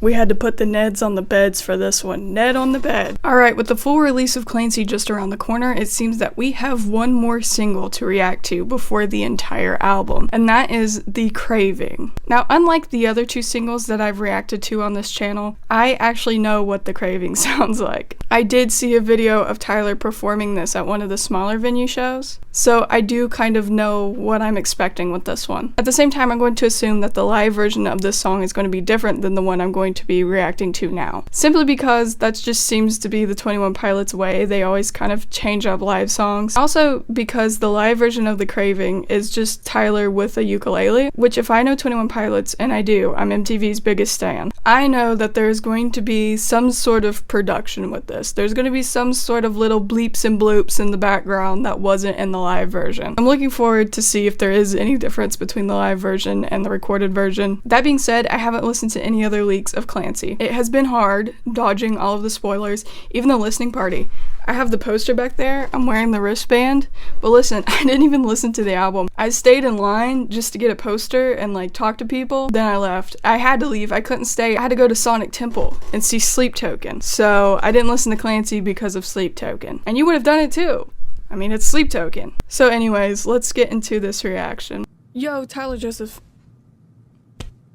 We had to put the Neds on the beds for this one. Ned on the bed. Alright, with the full release of Clancy just around the corner, it seems that we have one more single to react to before the entire album, and that is the Craving. Now, unlike the other two singles that I've reacted to on this channel, I actually know what the Craving sounds like. I did see a video of Tyler performing this at one of the smaller venue shows, so I do kind of know what I'm expecting with this one. At the same time, I'm going to assume that the live version of this song is going to be different than the one I'm going to be reacting to now. Simply because that just seems to be the 21 Pilots way. They always kind of change up live songs. Also because the live version of the Craving is just Tyler with a ukulele, which if I know 21 Pilots, and I do, I'm MTV's biggest stan, I know that there's going to be some sort of production with this. There's going to be some sort of little bleeps and bloops in the background that wasn't in the live version. I'm looking forward to see if there is any difference between the live version and the recorded version. That being said, I haven't listened to any other leaks of Clancy. It has been hard dodging all of the spoilers, even the listening party. I have the poster back there, I'm wearing the wristband, but listen, I didn't even listen to the album. I stayed in line just to get a poster and like talk to people, then I left. I had to leave, I couldn't stay. I had to go to Sonic Temple and see Sleep Token, so I didn't listen to Clancy because of Sleep Token. And you would have done it too. I mean, it's Sleep Token. So anyways, let's get into this reaction. Yo, Tyler Joseph.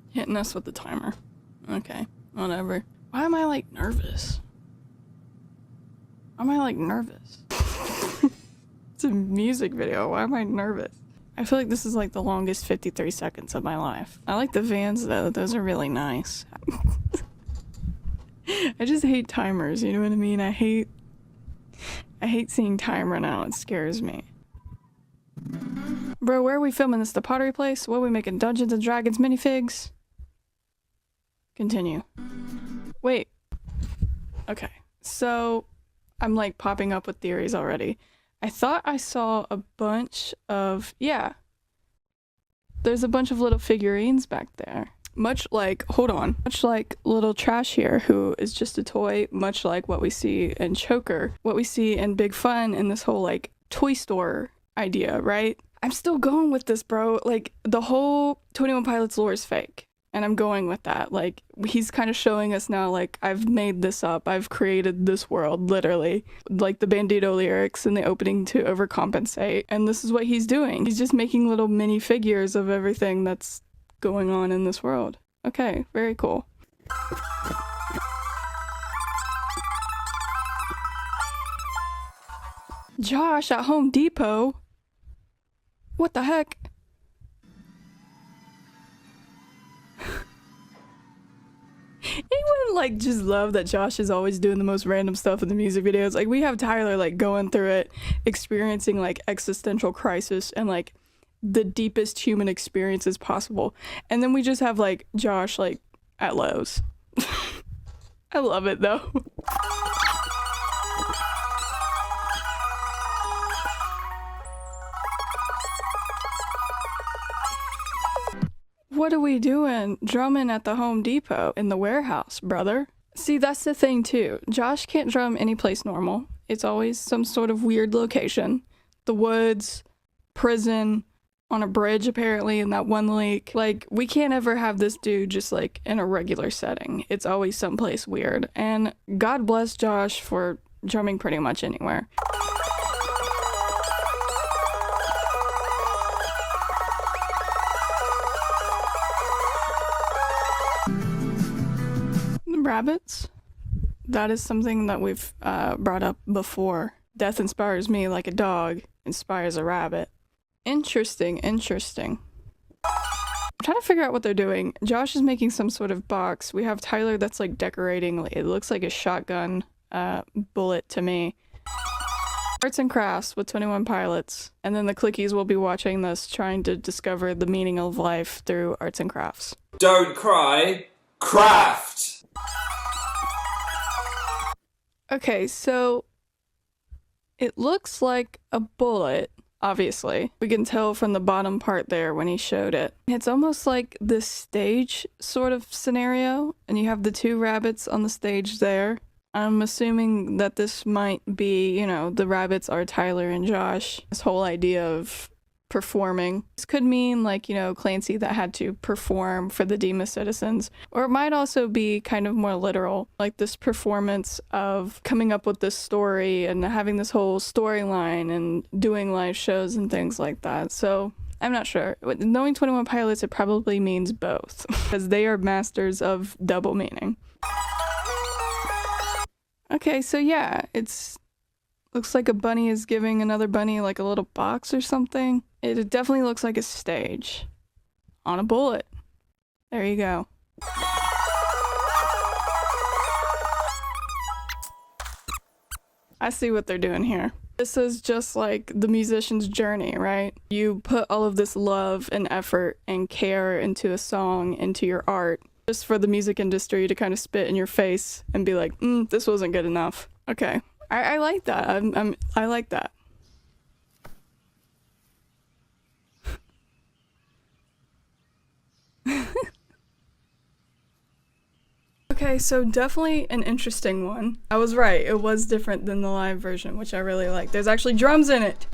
Hitting us with the timer. Okay, whatever. Why am I like nervous? Why am I like nervous? It's a music video, why am I nervous? I feel like this is like the longest 53 seconds of my life. I like the Vans though, those are really nice. I just hate timers, you know what I mean? I hate seeing time run out, it scares me. Bro, where are we filming this? The Pottery Place? What are we making? Dungeons and Dragons minifigs? Continue. Wait. Okay, so I'm like popping up with theories already. I thought I saw a bunch of, yeah. There's a bunch of little figurines back there. Much like, hold on, much like Little Trash here, who is just a toy, much like what we see in Choker, what we see in Big Fun in this whole like toy store idea, right? I'm still going with this, bro. Like the whole 21 Pilots lore is fake. And I'm going with that. Like, he's kind of showing us now, like, I've made this up. I've created this world, literally. Like the Bandito lyrics in the opening to Overcompensate. And this is what he's doing. He's just making little mini figures of everything that's going on in this world. Okay, very cool. Josh at Home Depot? What the heck? Anyone like just love that Josh is always doing the most random stuff in the music videos? Like we have Tyler like going through it, experiencing like existential crisis and like the deepest human experiences possible. And then we just have like Josh like at Lowe's. I love it though. What are we doing? Drumming at the Home Depot in the warehouse, brother. See, that's the thing too. Josh can't drum any place normal. It's always some sort of weird location. The woods, prison, on a bridge apparently in that one leak. Like, we can't ever have this dude just like in a regular setting. It's always someplace weird. And God bless Josh for drumming pretty much anywhere. Rabbits? That is something that we've brought up before. Death inspires me like a dog inspires a rabbit. Interesting, interesting. I'm trying to figure out what they're doing. Josh is making some sort of box. We have Tyler that's like decorating. It looks like a shotgun bullet to me. Arts and crafts with 21 Pilots. And then the clickies will be watching this, trying to discover the meaning of life through arts and crafts. Don't cry, craft! Okay, so it looks like a bullet, obviously. We can tell from the bottom part there when he showed it. It's almost like this stage sort of scenario, and you have the two rabbits on the stage there. I'm assuming that this might be, you know, the rabbits are Tyler and Josh. This whole idea of performing. This could mean like, you know, Clancy that had to perform for the Demas citizens, or it might also be kind of more literal, like this performance of coming up with this story and having this whole storyline and doing live shows and things like that. So I'm not sure. Knowing 21 Pilots, it probably means both because they are masters of double meaning. Okay, so yeah, it's looks like a bunny is giving another bunny like a little box or something. It definitely looks like a stage on a bullet. There you go. I see what they're doing here. This is just like the musician's journey, right? You put all of this love and effort and care into a song, into your art, just for the music industry to kind of spit in your face and be like, this wasn't good enough. Okay, I like that. I like that. Okay, so definitely an interesting one. I was right, it was different than the live version, which I really like. There's actually drums in it!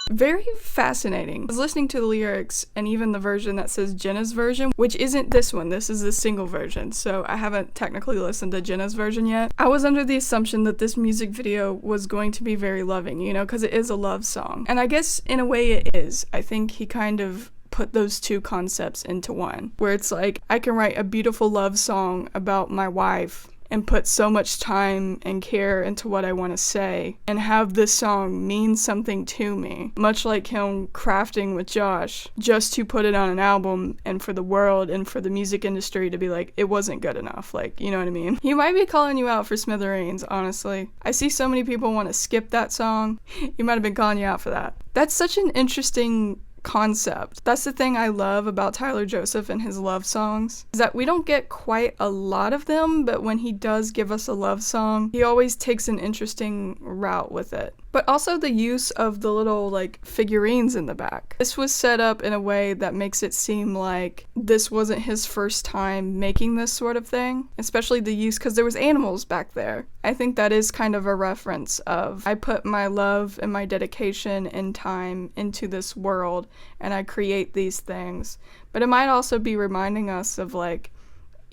Very fascinating. I was listening to the lyrics and even the version that says Jenna's version, which isn't this one, this is the single version, so I haven't technically listened to Jenna's version yet. I was under the assumption that this music video was going to be very loving, you know, because it is a love song. And I guess in a way it is. I think he kind of put those two concepts into one, where it's like, I can write a beautiful love song about my wife and put so much time and care into what I want to say and have this song mean something to me, much like him crafting with Josh, just to put it on an album and for the world and for the music industry to be like, it wasn't good enough, like, you know what I mean? He might be calling you out for Smithereens, honestly. I see so many people want to skip that song. He might have been calling you out for that. That's such an interesting concept. That's the thing I love about Tyler Joseph and his love songs, is that we don't get quite a lot of them, but when he does give us a love song, he always takes an interesting route with it. But also the use of the little like figurines in the back. This was set up in a way that makes it seem like this wasn't his first time making this sort of thing, especially the use because there was animals back there. I think that is kind of a reference of I put my love and my dedication and time into this world and I create these things. But it might also be reminding us of like,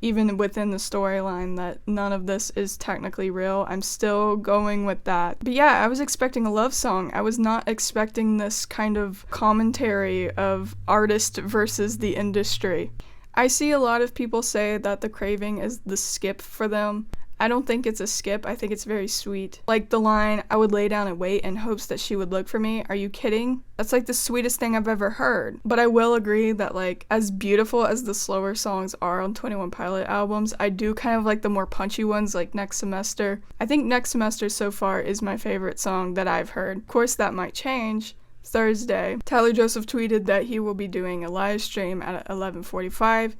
even within the storyline, that none of this is technically real. I'm still going with that. But yeah, I was expecting a love song. I was not expecting this kind of commentary of artist versus the industry. I see a lot of people say that the Craving is the skip for them. I don't think it's a skip. I think it's very sweet. Like the line, I would lay down and wait in hopes that she would look for me. Are you kidding? That's like the sweetest thing I've ever heard. But I will agree that like as beautiful as the slower songs are on 21 Pilot albums, I do kind of like the more punchy ones like Next Semester. I think Next Semester so far is my favorite song that I've heard. Of course that might change. Thursday, Tyler Joseph tweeted that he will be doing a live stream at 11:45.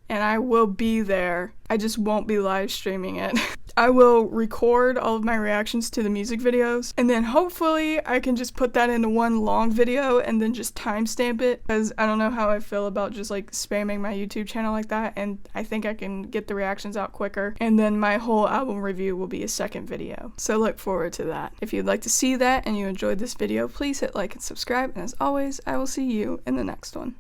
And I will be there. I just won't be live streaming it. I will record all of my reactions to the music videos, and then hopefully I can just put that into one long video and then just timestamp it, because I don't know how I feel about just like spamming my YouTube channel like that, and I think I can get the reactions out quicker, and then my whole album review will be a second video. So look forward to that. If you'd like to see that and you enjoyed this video, please hit like and subscribe, and as always, I will see you in the next one.